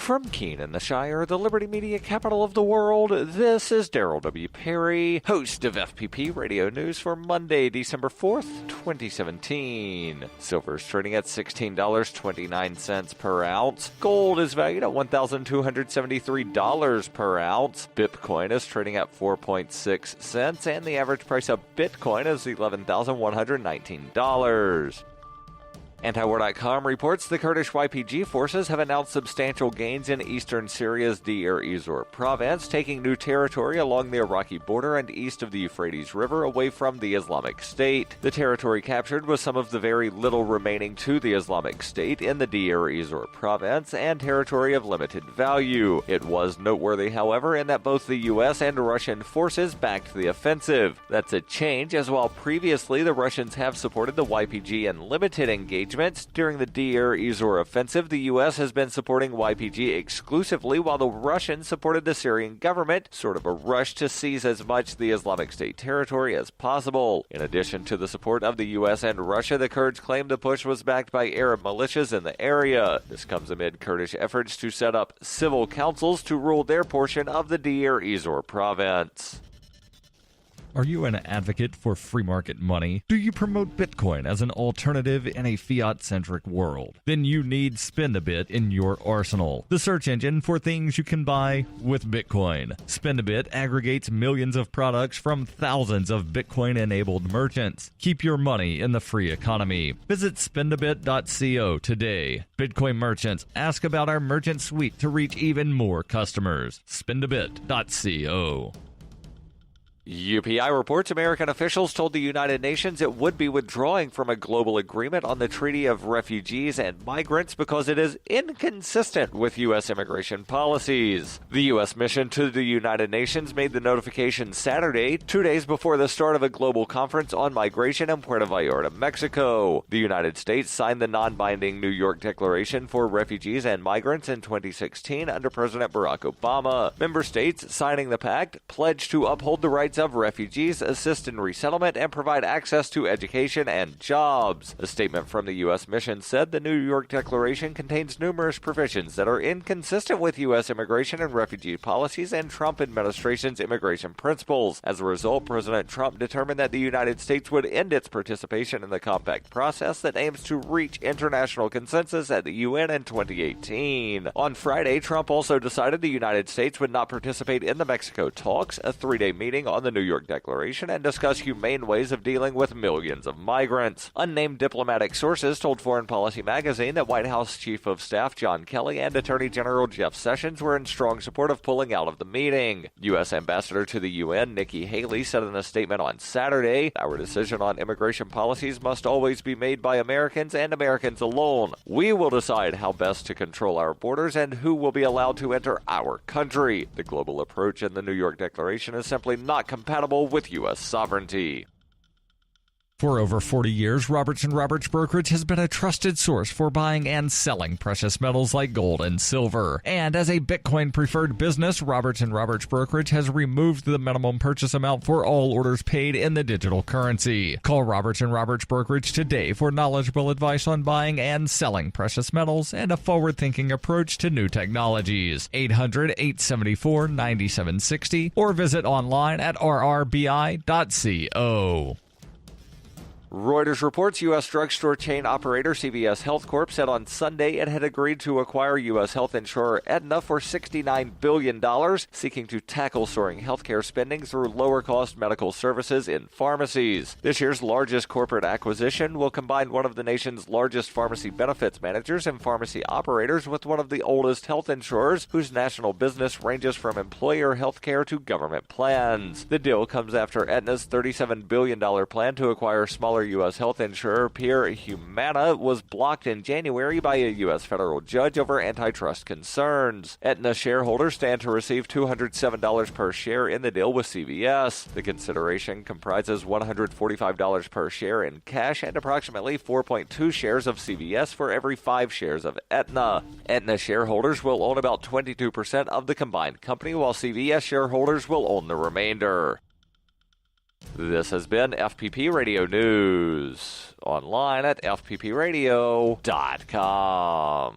From Keene in the Shire, the Liberty Media capital of the world, this is Daryl W. Perry, host of FPP Radio News for Monday, December 4th, 2017. Silver is trading at $16.29 per ounce. Gold is valued at $1,273 per ounce. Bitcoin is trading at 4.6 cents, and the average price of Bitcoin is $11,119. Antiwar.com reports the Kurdish YPG forces have announced substantial gains in eastern Syria's Deir ez-Zor province, taking new territory along the Iraqi border and east of the Euphrates River away from the Islamic State. The territory captured was some of the very little remaining to the Islamic State in the Deir ez-Zor province and territory of limited value. It was noteworthy, however, in that both the U.S. and Russian forces backed the offensive. That's a change, as while previously the Russians have supported the YPG in limited engagement, during the Deir ez-Zor offensive, the U.S. has been supporting YPG exclusively, while the Russians supported the Syrian government, sort of a rush to seize as much the Islamic State territory as possible. In addition to the support of the U.S. and Russia, the Kurds claim the push was backed by Arab militias in the area. This comes amid Kurdish efforts to set up civil councils to rule their portion of the Deir ez-Zor province. Are you an advocate for free market money? Do you promote Bitcoin as an alternative in a fiat-centric world? Then you need Spend a Bit in your arsenal, the search engine for things you can buy with Bitcoin. Spend a Bit aggregates millions of products from thousands of Bitcoin-enabled merchants. Keep your money in the free economy. Visit spendabit.co today. Bitcoin merchants, ask about our merchant suite to reach even more customers. Spendabit.co. UPI reports American officials told the United Nations it would be withdrawing from a global agreement on the Treaty of Refugees and Migrants because it is inconsistent with U.S. immigration policies. The U.S. mission to the United Nations made the notification Saturday, 2 days before the start of a global conference on migration in Puerto Vallarta, Mexico. The United States signed the non-binding New York Declaration for Refugees and Migrants in 2016 under President Barack Obama. Member states signing the pact pledged to uphold the rights of refugees, assist in resettlement, and provide access to education and jobs. A statement from the U.S. mission said the New York Declaration contains numerous provisions that are inconsistent with U.S. immigration and refugee policies and Trump administration's immigration principles. As a result, President Trump determined that the United States would end its participation in the compact process that aims to reach international consensus at the UN in 2018. On Friday, Trump also decided the United States would not participate in the Mexico talks, a 3-day meeting on the New York Declaration, and discuss humane ways of dealing with millions of migrants. Unnamed diplomatic sources told Foreign Policy magazine that White House Chief of Staff John Kelly and Attorney General Jeff Sessions were in strong support of pulling out of the meeting. U.S. Ambassador to the UN Nikki Haley said in a statement on Saturday, "Our decision on immigration policies must always be made by Americans and Americans alone. We will decide how best to control our borders and who will be allowed to enter our country. The global approach in the New York Declaration is simply not compatible with U.S. sovereignty." For over 40 years, Robertson Roberts Brokerage has been a trusted source for buying and selling precious metals like gold and silver. And as a Bitcoin-preferred business, Robertson Roberts Brokerage has removed the minimum purchase amount for all orders paid in the digital currency. Call Robertson Roberts Brokerage today for knowledgeable advice on buying and selling precious metals and a forward-thinking approach to new technologies. 800-874-9760 or visit online at rrbi.co. Reuters reports U.S. drugstore chain operator CVS Health Corp. said on Sunday it had agreed to acquire U.S. health insurer Aetna for $69 billion, seeking to tackle soaring healthcare spending through lower-cost medical services in pharmacies. This year's largest corporate acquisition will combine one of the nation's largest pharmacy benefits managers and pharmacy operators with one of the oldest health insurers, whose national business ranges from employer health care to government plans. The deal comes after Aetna's $37 billion plan to acquire smaller U.S. health insurer Peer Humana was blocked in January by a U.S. federal judge over antitrust concerns. Aetna shareholders stand to receive $207 per share in the deal with CVS. The consideration comprises $145 per share in cash and approximately 4.2 shares of CVS for every 5 shares of Aetna. Aetna shareholders will own about 22% of the combined company, while CVS shareholders will own the remainder. This has been FPP Radio News, online at fppradio.com.